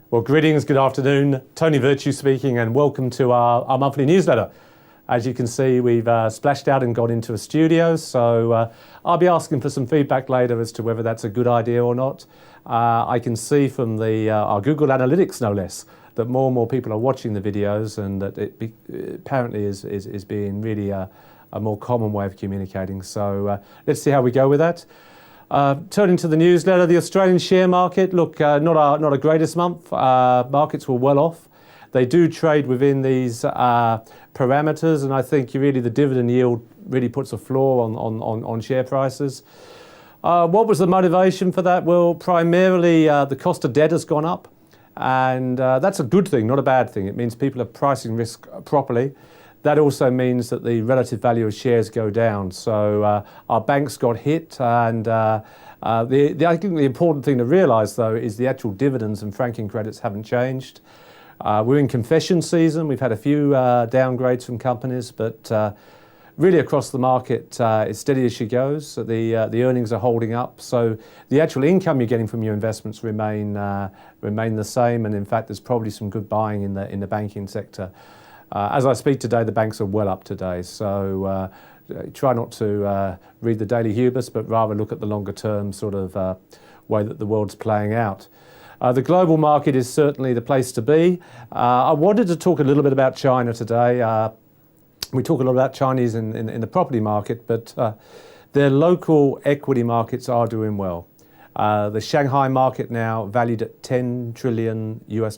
Well, greetings, good afternoon. Tony Virtue speaking, and welcome to our monthly newsletter. As you can see, we've splashed out and got into a studio, so I'll be asking for some feedback later as to whether that's a good idea or not. I can see from our Google Analytics, no less, that more and more people are watching the videos, and that it apparently is being really a more common way of communicating. So let's see how we go with that. Turning to the newsletter, the Australian share market, look, not a greatest month. Markets were well off. They do trade within these parameters, and I think really the dividend yield really puts a floor on share prices. What was the motivation for that? Well, primarily the cost of debt has gone up, and that's a good thing, not a bad thing. It means people are pricing risk properly. That also means that the relative value of shares go down. So our banks got hit, and I think the important thing to realise, though, is the actual dividends and franking credits haven't changed. We're in confession season. We've had a few downgrades from companies, but really across the market, it's steady as she goes. So the earnings are holding up. So the actual income you're getting from your investments remain the same, and in fact, there's probably some good buying in the banking sector. As I speak today, the banks are well up today, so try not to read the daily hubris, but rather look at the longer term sort of way that the world's playing out. The global market is certainly the place to be. I wanted to talk a little bit about China today. We talk a lot about Chinese in the property market, but their local equity markets are doing well. The Shanghai market now valued at $10 trillion US.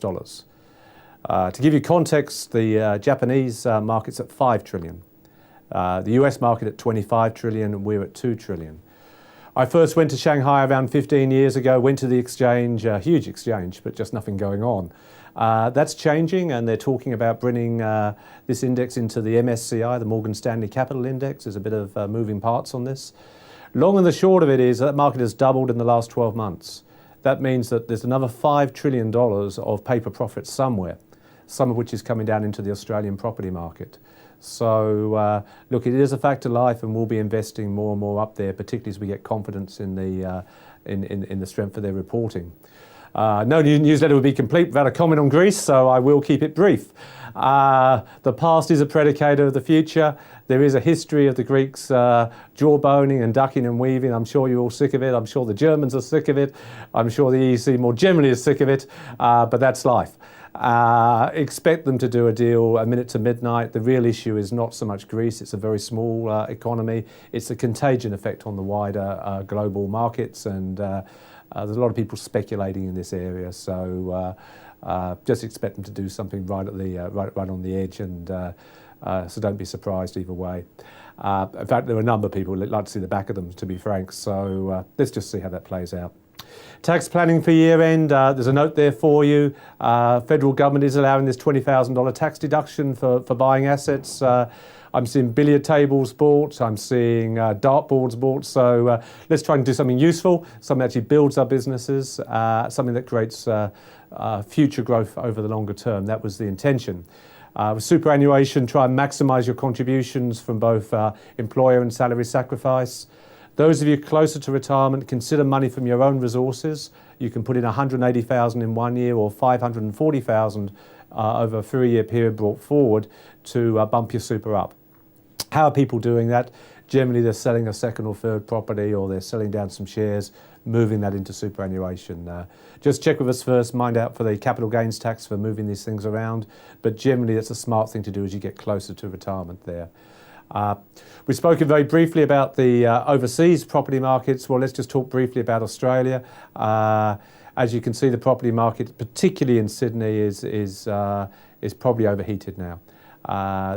To give you context, the Japanese market's at $5 trillion. The US market at $25 trillion, and we're at $2 trillion. I first went to Shanghai around 15 years ago, went to the exchange, a huge exchange, but just nothing going on. That's changing, and they're talking about bringing this index into the MSCI, the Morgan Stanley Capital Index. There's a bit of moving parts on this. Long and the short of it is that market has doubled in the last 12 months. That means that there's another $5 trillion of paper profits somewhere, some of which is coming down into the Australian property market. So look, it is a fact of life, and we'll be investing more and more up there, particularly as we get confidence in the strength of their reporting. No newsletter would be complete without a comment on Greece, so I will keep it brief. The past is a predicator of the future. There is a history of the Greeks jawboning and ducking and weaving. I'm sure you're all sick of it. I'm sure the Germans are sick of it. I'm sure the EEC more generally is sick of it, but that's life. Expect them to do a deal a minute to midnight. The real issue is not so much Greece. It's a very small economy. It's the contagion effect on the wider global markets, and there's a lot of people speculating in this area. So just expect them to do something right on the edge, and so don't be surprised either way. In fact, there are a number of people who'd like to see the back of them, to be frank. So let's just see how that plays out. Tax planning for year end, there's a note there for you. Federal government is allowing this $20,000 tax deduction for buying assets. I'm seeing billiard tables bought, I'm seeing dartboards bought, so let's try and do something useful, something that actually builds our businesses, something that creates future growth over the longer term. That was the intention. With superannuation, try and maximise your contributions from both employer and salary sacrifice. Those of you closer to retirement, consider money from your own resources. You can put in $180,000 in 1 year or $540,000 over a 3-year period brought forward to bump your super up. How are people doing that? Generally, they're selling a second or third property, or they're selling down some shares, moving that into superannuation. Just check with us first, mind out for the capital gains tax for moving these things around. But generally, that's a smart thing to do as you get closer to retirement there. We've spoken very briefly about the overseas property markets. Well, let's just talk briefly about Australia. As you can see, the property market, particularly in Sydney, is probably overheated now.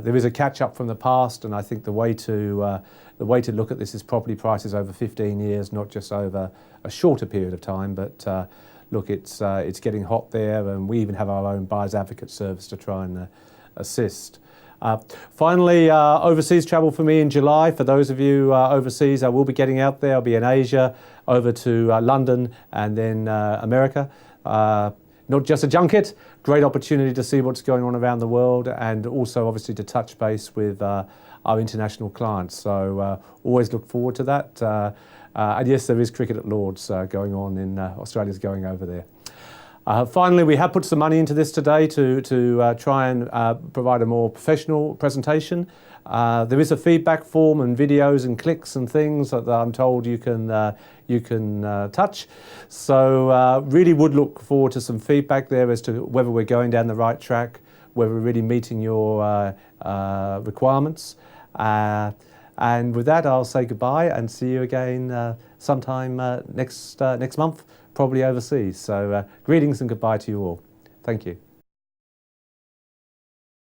There is a catch-up from the past, and I think the way to look at this is property prices over 15 years, not just over a shorter period of time. But look, it's getting hot there, and we even have our own buyers advocate service to try and assist. Finally, overseas travel for me in July. For those of you overseas, I will be getting out there. I'll be in Asia, over to London, and then America. Not just a junket, great opportunity to see what's going on around the world, and also obviously to touch base with our international clients. So always look forward to that. And yes, there is cricket at Lords going on in Australia's going over there. Finally, we have put some money into this today to try and provide a more professional presentation. There is a feedback form and videos and clicks and things that I'm told you can touch. So really would look forward to some feedback there as to whether we're going down the right track, whether we're really meeting your requirements. And with that, I'll say goodbye and see you again sometime next month, probably overseas. So greetings and goodbye to you all. Thank you.